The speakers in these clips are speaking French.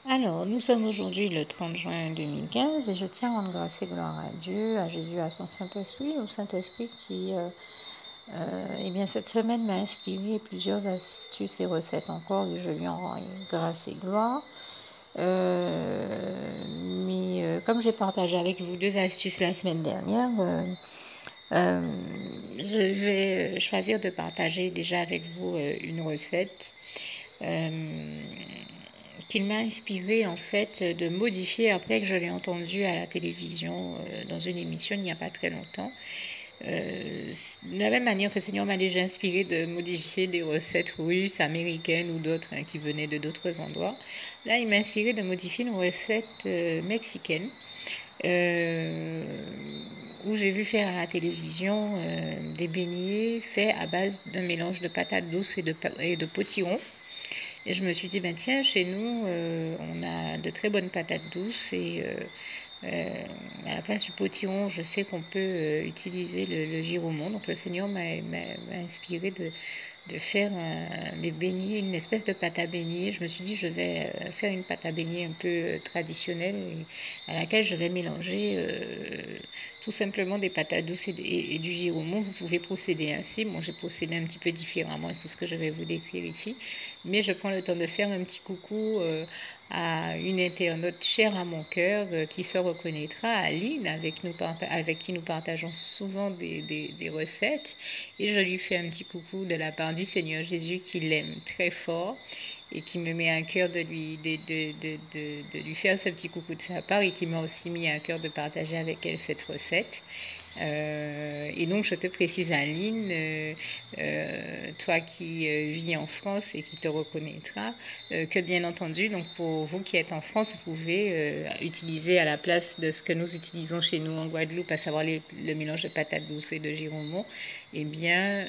Alors, nous sommes aujourd'hui le 30 juin 2015 et je tiens à rendre grâce et gloire à Dieu, à Jésus, à son Saint-Esprit, au Saint-Esprit qui, cette semaine m'a inspiré plusieurs astuces et recettes encore et je lui en rends grâce et gloire. Comme j'ai partagé avec vous deux astuces la semaine dernière, je vais choisir de partager déjà avec vous une recette qu'il m'a inspiré en fait de modifier après que je l'ai entendu à la télévision dans une émission il n'y a pas très longtemps. De la même manière que le Seigneur m'a déjà inspiré de modifier des recettes russes, américaines ou d'autres qui venaient de d'autres endroits. Là, il m'a inspiré de modifier une recette mexicaine où j'ai vu faire à la télévision des beignets faits à base d'un mélange de patates douces et de potirons. Et je me suis dit, ben tiens, chez nous, on a de très bonnes patates douces et à la place du potiron, je sais qu'on peut utiliser le giromont. Donc le Seigneur m'a inspiré de faire des beignets, une espèce de pâte à beignets. Je me suis dit, je vais faire une pâte à beignets un peu traditionnelle à laquelle je vais mélanger tout simplement des patates douces et du giromont. Vous pouvez procéder ainsi. Moi, j'ai procédé un petit peu différemment, c'est ce que je vais vous décrire ici. Mais je prends le temps de faire un petit coucou à une internaute chère à mon cœur qui se reconnaîtra, Aline, avec qui nous partageons souvent des recettes. Et je lui fais un petit coucou de la part du Seigneur Jésus qui l'aime très fort et qui me met à cœur de lui faire ce petit coucou de sa part et qui m'a aussi mis à cœur de partager avec elle cette recette. Et donc je te précise, Aline, toi qui vis en France et qui te reconnaîtra, que bien entendu, donc pour vous qui êtes en France, vous pouvez utiliser à la place de ce que nous utilisons chez nous en Guadeloupe, à savoir le mélange de patates douces et de giromont, et bien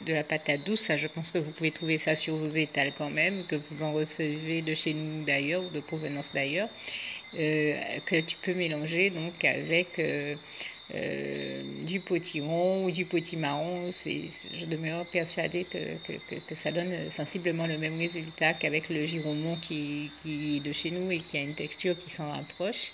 de la patate douce. Ça, je pense que vous pouvez trouver ça sur vos étals quand même, que vous en recevez de chez nous d'ailleurs ou de provenance d'ailleurs. Que tu peux mélanger donc avec du potiron ou du potimarron. Je demeure persuadée que ça donne sensiblement le même résultat qu'avec le giromont qui est de chez nous et qui a une texture qui s'en rapproche.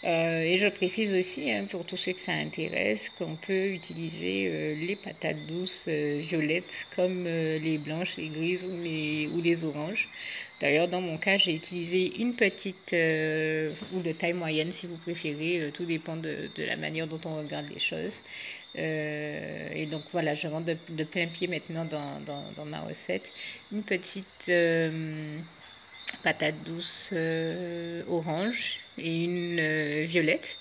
Et je précise aussi, pour tous ceux que ça intéresse, qu'on peut utiliser les patates douces violettes comme les blanches, les grises ou les oranges. D'ailleurs, dans mon cas, j'ai utilisé une petite ou de taille moyenne, si vous préférez. Tout dépend de la manière dont on regarde les choses. Et donc voilà, je rentre de plein pied maintenant dans ma recette. Une petite patate douce orange et une violette.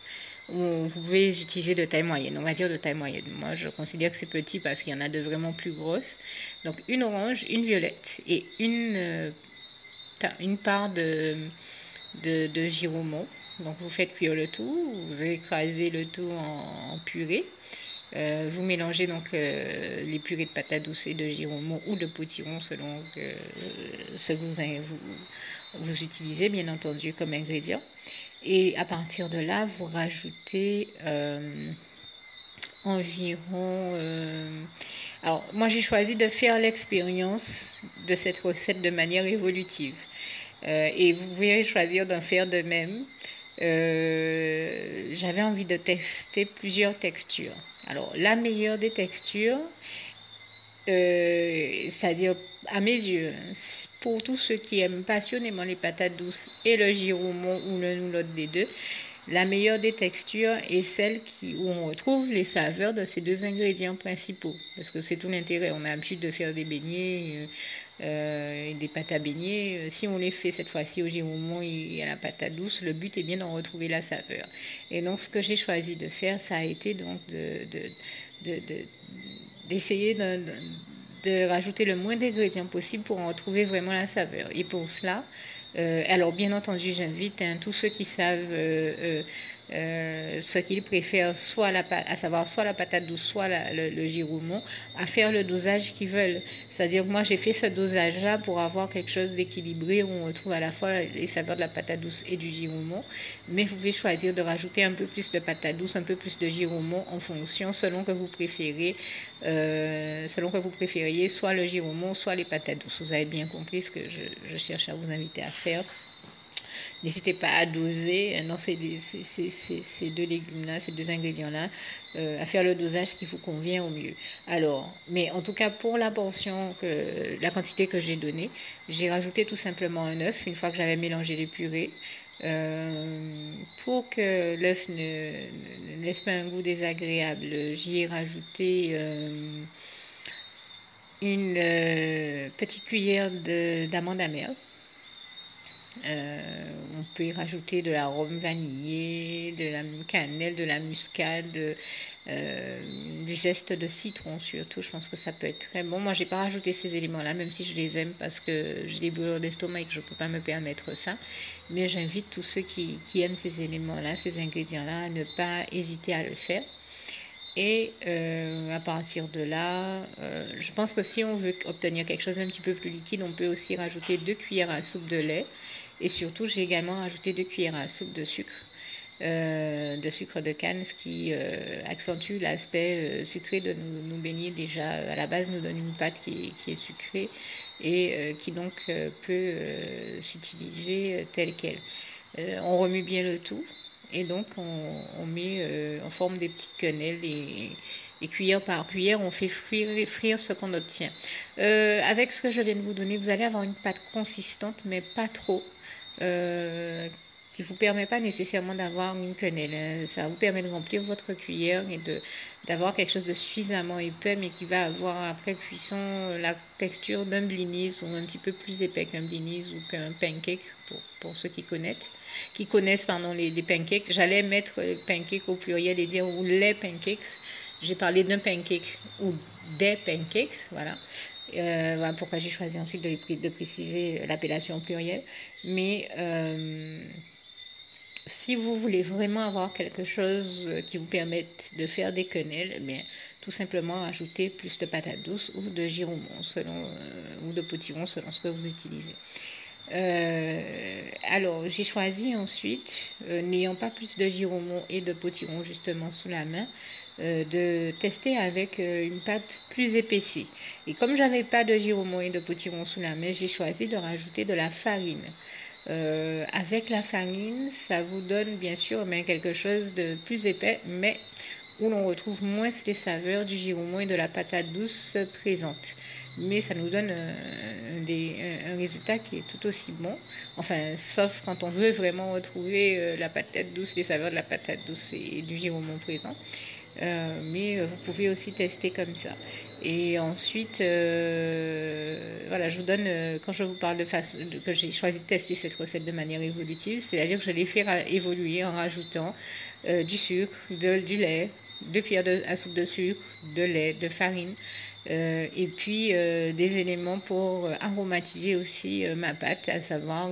Vous pouvez utiliser de taille moyenne, on va dire de taille moyenne. Moi, je considère que c'est petit parce qu'il y en a de vraiment plus grosses. Donc, une orange, une violette et une part de giromont. Donc, vous faites cuire le tout, vous écrasez le tout en purée. Vous mélangez donc les purées de patates douces et de giromont ou de potiron selon ce que vous utilisez, bien entendu, comme ingrédient. Et à partir de là, vous rajoutez environ... alors, moi, j'ai choisi de faire l'expérience de cette recette de manière évolutive. Et vous pouvez choisir d'en faire de même. J'avais envie de tester plusieurs textures. Alors, la meilleure des textures, c'est-à-dire à mes yeux, pour tous ceux qui aiment passionnément les patates douces et le giromont ou l'un ou l'autre des deux, la meilleure des textures est celle où on retrouve les saveurs de ces deux ingrédients principaux. Parce que c'est tout l'intérêt. On a l'habitude de faire des beignets et des pâtes à beignets. Si on les fait cette fois-ci au giromont et à la patate douce, le but est bien d'en retrouver la saveur. Et donc ce que j'ai choisi de faire, ça a été donc d'essayer de rajouter le moins d'ingrédients possible pour en retrouver vraiment la saveur. Et pour cela, alors bien entendu, j'invite tous ceux qui savent ce qu'ils préfèrent, à savoir soit la patate douce, soit le giroumon, à faire le dosage qu'ils veulent. C'est-à-dire que moi, j'ai fait ce dosage-là pour avoir quelque chose d'équilibré où on retrouve à la fois les saveurs de la patate douce et du giroumon. Mais vous pouvez choisir de rajouter un peu plus de patate douce, un peu plus de giroumon en fonction, selon que vous préfériez, soit le giroumon, soit les patates douces. Vous avez bien compris ce que je cherche à vous inviter à faire. N'hésitez pas à doser dans ces deux légumes-là, ces deux ingrédients-là, à faire le dosage qui vous convient au mieux. Alors, mais en tout cas, pour la la quantité que j'ai donnée, j'ai rajouté tout simplement un œuf une fois que j'avais mélangé les purées. Pour que l'œuf ne laisse pas un goût désagréable, j'y ai rajouté une petite cuillère d'amandes amères. On peut y rajouter de l'arôme vanillé, de la cannelle, de la muscade, du zeste de citron surtout. Je pense que ça peut être très bon. Moi, j'ai pas rajouté ces éléments-là, même si je les aime parce que j'ai des brûlures d'estomac et que je peux pas me permettre ça. Mais j'invite tous ceux qui aiment ces éléments-là, ces ingrédients-là, à ne pas hésiter à le faire. Et à partir de là, je pense que si on veut obtenir quelque chose d'un petit peu plus liquide, on peut aussi rajouter 2 cuillères à soupe de lait. Et surtout, j'ai également rajouté 2 cuillères à soupe de sucre de canne, ce qui accentue l'aspect sucré de nos beignets. Déjà, à la base, nous donne une pâte qui est sucrée et qui donc peut s'utiliser telle qu'elle. On remue bien le tout. Et donc, on met en forme des petites quenelles et cuillère par cuillère, on fait frire ce qu'on obtient. Avec ce que je viens de vous donner, vous allez avoir une pâte consistante, mais pas trop, qui ne vous permet pas nécessairement d'avoir une quenelle. Ça vous permet de remplir votre cuillère et d'avoir quelque chose de suffisamment épais, mais qui va avoir après cuisson la texture d'un blinis ou un petit peu plus épais qu'un blinis ou qu'un pancake pour ceux qui connaissent. Les pancakes. J'allais mettre pancakes au pluriel et dire ou les pancakes. J'ai parlé d'un pancake ou des pancakes, voilà. Voilà pourquoi j'ai choisi ensuite de préciser l'appellation au pluriel. Mais si vous voulez vraiment avoir quelque chose qui vous permette de faire des quenelles, eh bien, tout simplement ajouter plus de patates douces ou de giroumon ou de potiron selon ce que vous utilisez. Alors, j'ai choisi ensuite, n'ayant pas plus de giroumon et de potiron justement sous la main, de tester avec une pâte plus épaissie. Et comme j'avais pas de giroumon et de potiron sous la main, j'ai choisi de rajouter de la farine. Avec la farine, ça vous donne bien sûr quelque chose de plus épais, mais où l'on retrouve moins les saveurs du giroumon et de la patate douce présentes. Mais ça nous donne un résultat qui est tout aussi bon. Enfin, sauf quand on veut vraiment retrouver la patate douce, les saveurs de la patate douce et du giroumon présent. Mais vous pouvez aussi tester comme ça. Et ensuite, voilà, je vous donne, quand je vous parle que j'ai choisi de tester cette recette de manière évolutive, c'est-à-dire que je l'ai fait évoluer en rajoutant du sucre, du lait, 2 cuillères à soupe de sucre, de lait, de farine, et puis des éléments pour aromatiser aussi ma pâte, à savoir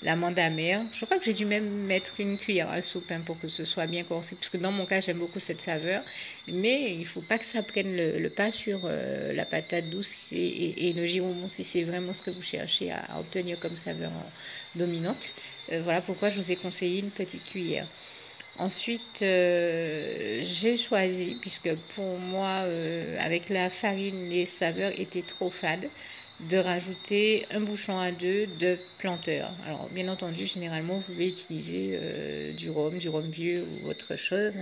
l'amande amère. Je crois que j'ai dû même mettre une cuillère à soupe pour que ce soit bien corsé, parce que dans mon cas, j'aime beaucoup cette saveur, mais il ne faut pas que ça prenne le pas sur la patate douce et le giroumon, si c'est vraiment ce que vous cherchez à obtenir comme saveur dominante. Voilà pourquoi je vous ai conseillé une petite cuillère. Ensuite, j'ai choisi, puisque pour moi, avec la farine, les saveurs étaient trop fades, de rajouter un bouchon à 2 de planteur. Alors, bien entendu, généralement, vous pouvez utiliser du rhum vieux ou autre chose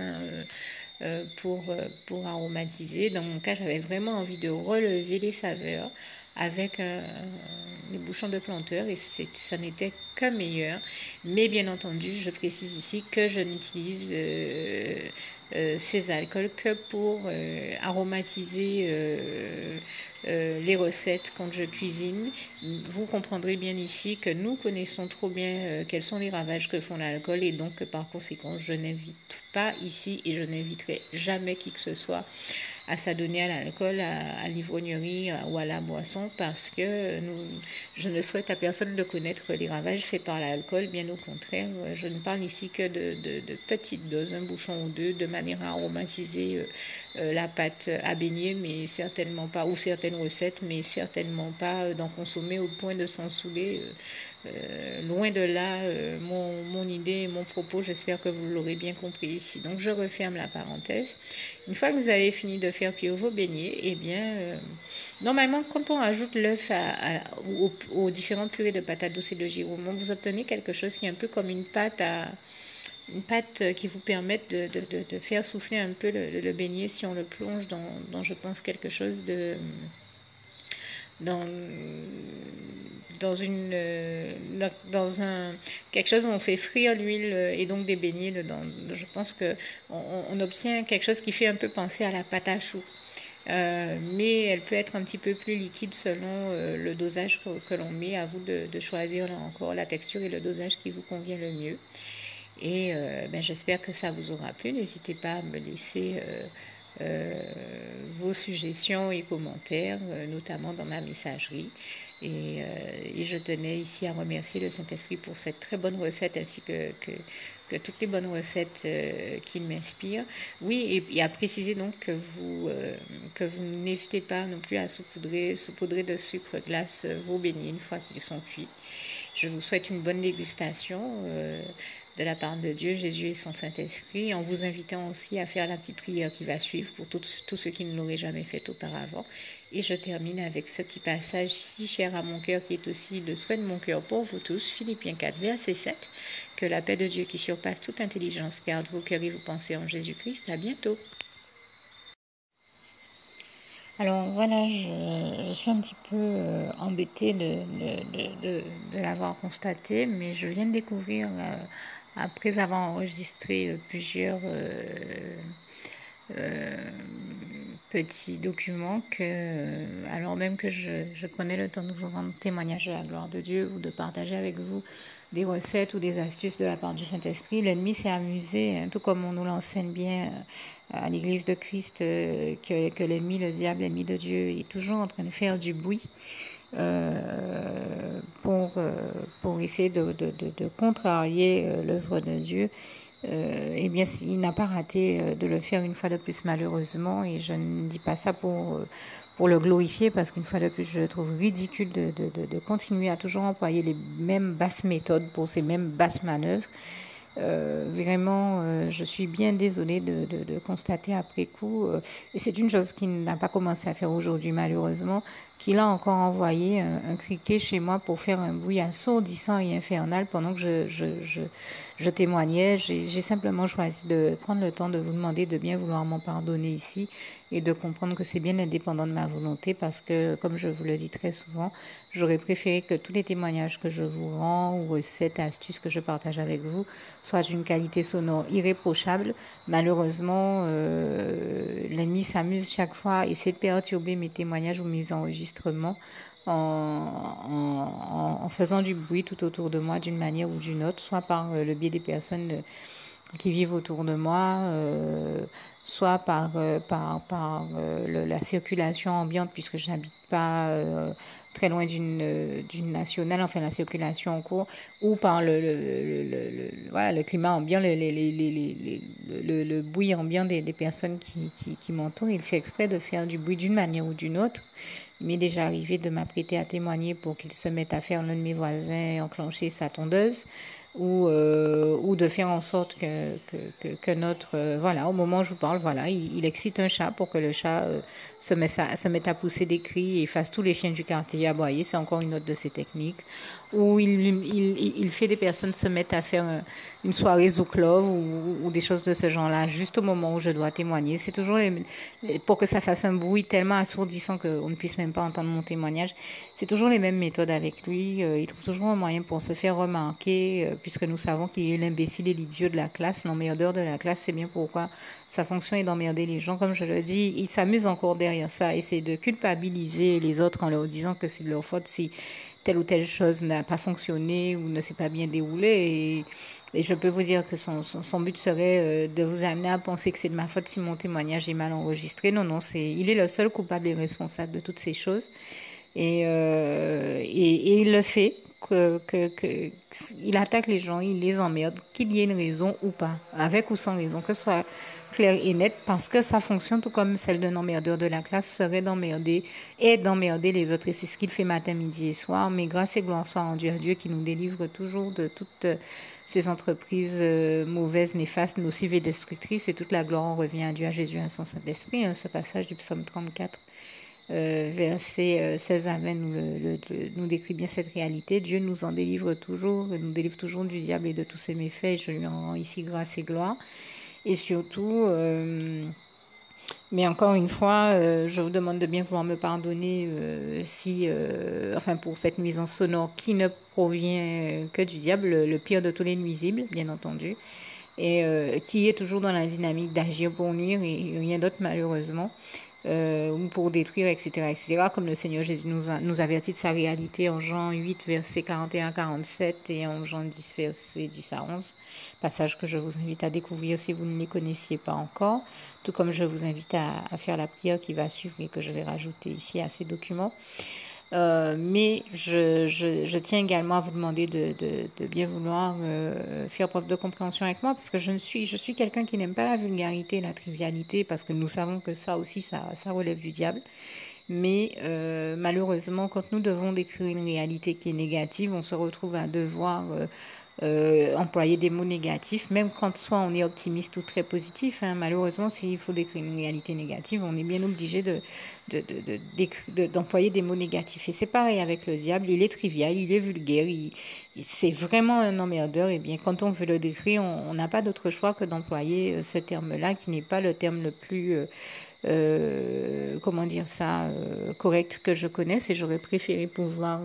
pour aromatiser. Dans mon cas, j'avais vraiment envie de relever les saveurs avec les bouchons de planteur et ça n'était que meilleur. Mais bien entendu, je précise ici que je n'utilise ces alcools que pour aromatiser les recettes quand je cuisine. Vous comprendrez bien ici que nous connaissons trop bien quels sont les ravages que font l'alcool et donc par conséquent je n'invite pas ici et je n'inviterai jamais qui que ce soit à s'adonner à l'alcool, à l'ivrognerie ou à la boisson, parce que je ne souhaite à personne de connaître les ravages faits par l'alcool. Bien au contraire, je ne parle ici que de petites doses, un bouchon ou deux, de manière à aromatiser la pâte à beignet, mais certainement pas, ou certaines recettes, mais certainement pas d'en consommer au point de s'en saouler. Loin de là, mon idée et mon propos, j'espère que vous l'aurez bien compris ici. Donc je referme la parenthèse. Une fois que vous avez fini de faire cuire vos beignets, eh bien, normalement, quand on ajoute l'œuf aux différentes purées de patates douces et de girouement, vous obtenez quelque chose qui est un peu comme une pâte qui vous permet de faire souffler un peu le beignet si on le plonge dans je pense, quelque chose quelque chose où on fait frire l'huile et donc des beignets dedans. Je pense que on obtient quelque chose qui fait un peu penser à la pâte à choux. Mais elle peut être un petit peu plus liquide selon le dosage que l'on met. À vous de choisir là encore la texture et le dosage qui vous convient le mieux. Et j'espère que ça vous aura plu. N'hésitez pas à me laisser vos suggestions et commentaires, notamment dans ma messagerie. Et je tenais ici à remercier le Saint-Esprit pour cette très bonne recette ainsi que toutes les bonnes recettes qu'il m'inspire. Oui, et à préciser donc que vous n'hésitez pas non plus à saupoudrer de sucre glace vos beignets une fois qu'ils sont cuits. Je vous souhaite une bonne dégustation de la part de Dieu, Jésus et son Saint-Esprit, en vous invitant aussi à faire la petite prière qui va suivre pour tous ceux qui ne l'auraient jamais fait auparavant. Et je termine avec ce petit passage si cher à mon cœur, qui est aussi le souhait de mon cœur pour vous tous, Philippiens 4, verset 7. Que la paix de Dieu qui surpasse toute intelligence garde vos cœurs et vos pensées en Jésus-Christ. À bientôt. Alors voilà, je suis un petit peu embêtée de l'avoir constaté, mais je viens de découvrir, après avoir enregistré plusieurs petits documents, alors même que je prenais le temps de vous rendre témoignage de la gloire de Dieu ou de partager avec vous des recettes ou des astuces de la part du Saint-Esprit, l'ennemi s'est amusé, tout comme on nous l'enseigne bien à l'Église de Christ, que l'ennemi, le diable, l'ennemi de Dieu, est toujours en train de faire du bruit pour essayer de contrarier l'œuvre de Dieu. Eh bien, il n'a pas raté de le faire une fois de plus, malheureusement, et je ne dis pas ça pour le glorifier, parce qu'une fois de plus, je trouve ridicule de continuer à toujours employer les mêmes basses méthodes pour ces mêmes basses manœuvres. Vraiment, je suis bien désolée de constater après coup, et c'est une chose qu'il n'a pas commencé à faire aujourd'hui malheureusement, qu'il a encore envoyé un criquet chez moi pour faire un bruit assourdissant et infernal pendant que je témoignais. J'ai simplement choisi de prendre le temps de vous demander de bien vouloir m'en pardonner ici et de comprendre que c'est bien indépendant de ma volonté, parce que, comme je vous le dis très souvent, j'aurais préféré que tous les témoignages que je vous rends ou recettes, astuces que je partage avec vous soient d'une qualité sonore irréprochable. Malheureusement, l'ennemi s'amuse chaque fois à essayer de perturber mes témoignages ou mes enregistrements en faisant du bruit tout autour de moi d'une manière ou d'une autre, soit par le biais des personnes qui vivent autour de moi, soit par la circulation ambiante, puisque je n'habite pas très loin d'une nationale, enfin la circulation en cours, ou par le climat ambiant, le bruit ambiant des personnes qui m'entourent. Il fait exprès de faire du bruit d'une manière ou d'une autre. Il m'est déjà arrivé de m'apprêter à témoigner pour qu'il se mette à faire l'un de mes voisins enclencher sa tondeuse, ou de faire en sorte que notre... voilà, au moment où je vous parle, voilà, il excite un chat pour que le chat se mette à pousser des cris et fasse tous les chiens du quartier aboyer. C'est encore une autre de ses techniques. Ou il fait des personnes se mettre à faire une soirée zouklov ou des choses de ce genre-là, juste au moment où je dois témoigner. C'est toujours pour que ça fasse un bruit tellement assourdissant qu'on ne puisse même pas entendre mon témoignage. C'est toujours les mêmes méthodes avec lui. Il trouve toujours un moyen pour se faire remarquer, puisque nous savons qu'il est l'imbécile et l'idiot de la classe, l'emmerdeur de la classe. C'est bien pourquoi sa fonction est d'emmerder les gens. Comme je le dis, il s'amuse encore derrière ça, essaie de culpabiliser les autres en leur disant que c'est de leur faute si telle ou telle chose n'a pas fonctionné ou ne s'est pas bien déroulé. Et je peux vous dire que son but serait de vous amener à penser que c'est de ma faute si mon témoignage est mal enregistré. Non, non, il est le seul coupable et responsable de toutes ces choses. Et il le fait, il attaque les gens, il les emmerde, qu'il y ait une raison ou pas, avec ou sans raison, que ce soit clair et net, parce que sa fonction, tout comme celle d'un emmerdeur de la classe, serait d'emmerder les autres. Et c'est ce qu'il fait matin, midi et soir. Mais grâce et gloire soit rendue à Dieu qui nous délivre toujours de toutes ces entreprises mauvaises, néfastes, nocives et destructrices. Et toute la gloire revient à Dieu, à Jésus, à son Saint-Esprit. Ce passage du psaume 34. Verset 16 à 20 nous décrit bien cette réalité. Dieu nous en délivre toujours, nous délivre toujours du diable et de tous ses méfaits. Et je lui en rends ici grâce et gloire. Et surtout, mais encore une fois, je vous demande de bien vouloir me pardonner pour cette nuisance sonore qui ne provient que du diable, le pire de tous les nuisibles, bien entendu, et qui est toujours dans la dynamique d'agir pour nuire et rien d'autre malheureusement. Ou pour détruire, etc., comme le Seigneur Jésus nous avertit de sa réalité en Jean 8, versets 41-47 et en Jean 10, versets 10 à 11, passage que je vous invite à découvrir si vous ne les connaissiez pas encore, tout comme je vous invite à faire la prière qui va suivre et que je vais rajouter ici à ces documents. Mais je tiens également à vous demander de bien vouloir faire preuve de compréhension avec moi, parce que je suis quelqu'un qui n'aime pas la vulgarité et la trivialité, parce que nous savons que ça aussi, ça relève du diable. Mais malheureusement, quand nous devons décrire une réalité qui est négative, on se retrouve à devoir employer des mots négatifs, même quand soit on est optimiste ou très positif. Malheureusement, s'il faut décrire une réalité négative, on est bien obligé d'employer des mots négatifs. Et c'est pareil avec le diable, il est trivial, il est vulgaire, c'est vraiment un emmerdeur. Et bien, quand on veut le décrire, on n'a pas d'autre choix que d'employer ce terme-là, qui n'est pas le terme le plus correct que je connaisse, et j'aurais préféré pouvoir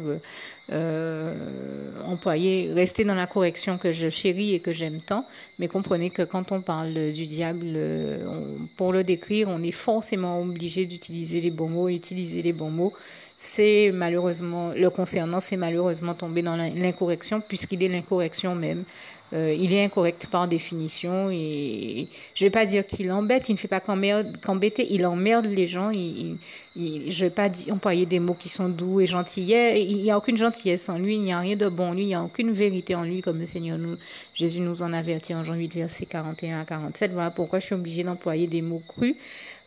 rester dans la correction que je chéris et que j'aime tant. Mais comprenez que quand on parle du diable, pour le décrire, on est forcément obligé d'utiliser les bons mots. Utiliser les bons mots, c'est malheureusement, le concernant, c'est malheureusement tomber dans l'incorrection, puisqu'il est l'incorrection même. Il est incorrect par définition, et je ne vais pas dire qu'il embête, il ne fait pas qu'embêter, il emmerde les gens. Je ne vais pas employer des mots qui sont doux et gentils. Il n'y a aucune gentillesse en lui, il n'y a rien de bon en lui, il n'y a aucune vérité en lui, comme le Seigneur Jésus nous en avertit en Jean 8, versets 41 à 47. Voilà pourquoi je suis obligée d'employer des mots crus,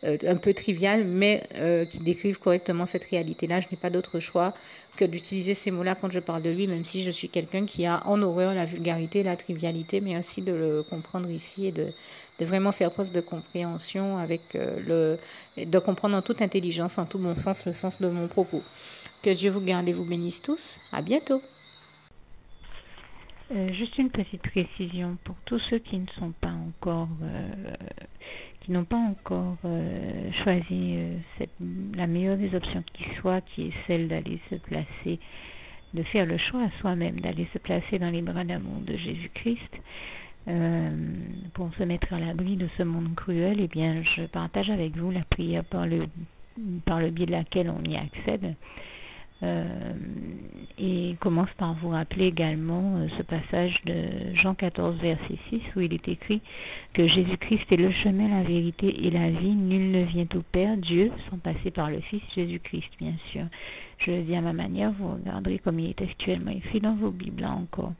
un peu trivial, mais qui décrivent correctement cette réalité-là. Je n'ai pas d'autre choix que d'utiliser ces mots-là quand je parle de lui, même si je suis quelqu'un qui a en horreur la vulgarité, la trivialité, mais aussi de le comprendre ici et de vraiment faire preuve de compréhension de comprendre en toute intelligence, en tout bon sens, le sens de mon propos. Que Dieu vous garde et vous bénisse tous. À bientôt. Juste une petite précision pour tous ceux qui n'ont pas encore choisi la meilleure des options qui soit, qui est celle d'aller se placer, de faire le choix à soi-même, d'aller se placer dans les bras d'amour de Jésus-Christ, pour se mettre à l'abri de ce monde cruel. Eh bien, je partage avec vous la prière par le biais de laquelle on y accède. Et commence par vous rappeler également ce passage de Jean 14, verset 6, où il est écrit que Jésus-Christ est le chemin, la vérité et la vie. Nul ne vient au Père, Dieu, sans passer par le Fils Jésus-Christ, bien sûr. Je le dis à ma manière, vous regarderez comme il est actuellement écrit dans vos Bibles là encore.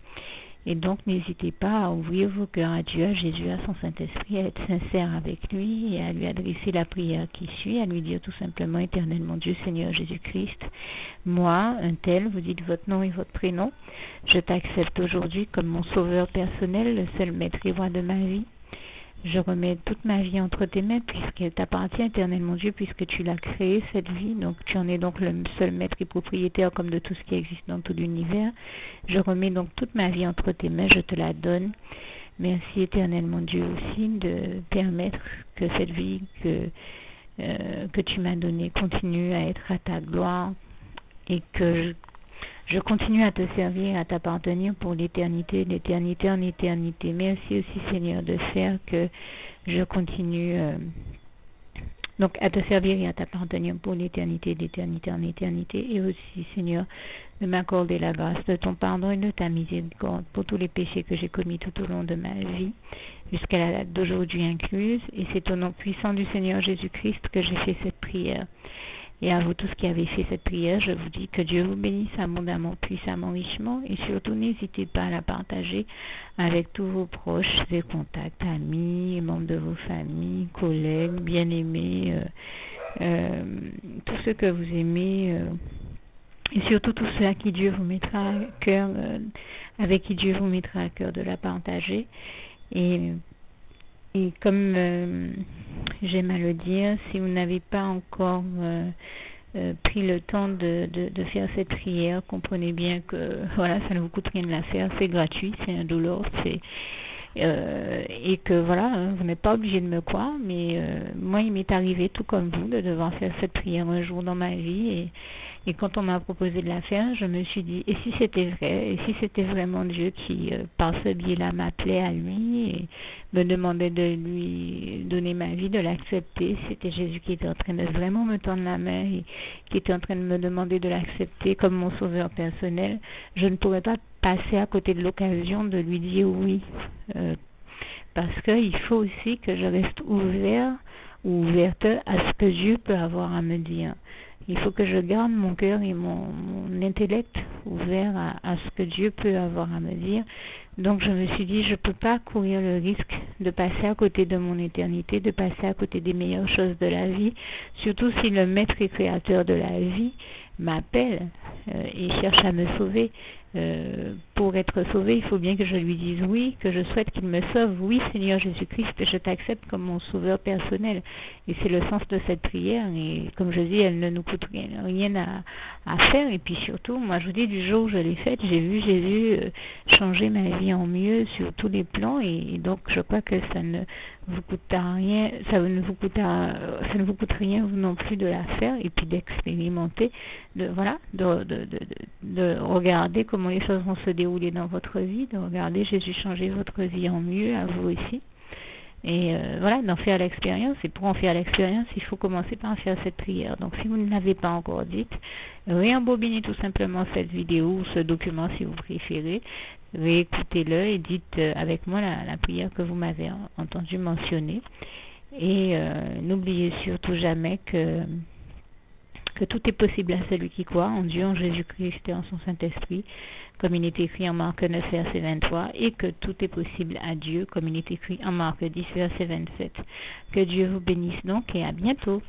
Et donc, n'hésitez pas à ouvrir vos cœurs à Dieu, à Jésus, à son Saint-Esprit, à être sincère avec lui et à lui adresser la prière qui suit, à lui dire tout simplement: Éternel mon Dieu, Seigneur Jésus-Christ, moi, un tel, vous dites votre nom et votre prénom, je t'accepte aujourd'hui comme mon sauveur personnel, le seul maître et roi de ma vie. Je remets toute ma vie entre tes mains, puisqu'elle t'appartient, éternel mon Dieu, puisque tu l'as créée, cette vie. Donc tu en es donc le seul maître et propriétaire comme de tout ce qui existe dans tout l'univers. Je remets donc toute ma vie entre tes mains, je te la donne. Merci, éternel mon Dieu, aussi de permettre que cette vie que tu m'as donnée continue à être à ta gloire, et que Je continue à te servir, à t'appartenir pour l'éternité, d'éternité en éternité. Merci aussi, Seigneur, de faire que je continue donc à te servir et à t'appartenir pour l'éternité, d'éternité en éternité. Et aussi, Seigneur, de m'accorder la grâce de ton pardon et de ta miséricorde pour tous les péchés que j'ai commis tout au long de ma vie, jusqu'à la date d'aujourd'hui incluse. Et c'est au nom puissant du Seigneur Jésus-Christ que j'ai fait cette prière. Et à vous tous qui avez fait cette prière, je vous dis que Dieu vous bénisse abondamment, puissamment, richement, et surtout n'hésitez pas à la partager avec tous vos proches et contacts, amis, membres de vos familles, collègues, bien-aimés, tous ceux que vous aimez, et surtout tous ceux à qui Dieu vous mettra à cœur, avec qui Dieu vous mettra à cœur de la partager. Et comme j'aime à le dire, si vous n'avez pas encore pris le temps de faire cette prière, comprenez bien que voilà, ça ne vous coûte rien de la faire, c'est gratuit, c'est indolore, et que voilà, vous n'êtes pas obligé de me croire, mais moi il m'est arrivé tout comme vous de devoir faire cette prière un jour dans ma vie, et quand on m'a proposé de la faire, je me suis dit, et si c'était vrai, et si c'était vraiment Dieu qui, par ce biais-là, m'appelait à lui et me demandait de lui donner ma vie, de l'accepter, c'était Jésus qui était en train de vraiment me tendre la main et qui était en train de me demander de l'accepter comme mon sauveur personnel, je ne pourrais pas passer à côté de l'occasion de lui dire oui, parce qu'il faut aussi que je reste ouvert ou ouverte à ce que Dieu peut avoir à me dire. Il faut que je garde mon cœur et mon intellect ouvert à ce que Dieu peut avoir à me dire. Donc je me suis dit, je ne peux pas courir le risque de passer à côté de mon éternité, de passer à côté des meilleures choses de la vie, surtout si le maître et créateur de la vie m'appelle et cherche à me sauver. Pour être sauvé, il faut bien que je lui dise oui, que je souhaite qu'il me sauve. Oui, Seigneur Jésus-Christ, je t'accepte comme mon sauveur personnel. Et c'est le sens de cette prière. Et comme je dis, elle ne nous coûte rien à faire. Et puis surtout, moi je vous dis, du jour où je l'ai faite, j'ai vu Jésus changer ma vie en mieux sur tous les plans. Et donc je crois que ça ne vous coûte rien, ça ne vous coûte rien vous non plus de la faire et puis d'expérimenter, de regarder comment les choses vont se dérouler dans votre vie, de regarder Jésus changer votre vie en mieux, à vous aussi. Et d'en faire l'expérience. Et pour en faire l'expérience, il faut commencer par faire cette prière. Donc si vous ne l'avez pas encore dite, réembobinez tout simplement cette vidéo ou ce document si vous préférez, réécoutez-le et dites avec moi la prière que vous m'avez entendu mentionner. Et n'oubliez surtout jamais que tout est possible à celui qui croit en Dieu, en Jésus-Christ et en son Saint-Esprit, comme il est écrit en Marc 9, verset 23, et que tout est possible à Dieu, comme il est écrit en Marc 10, verset 27. Que Dieu vous bénisse donc et à bientôt.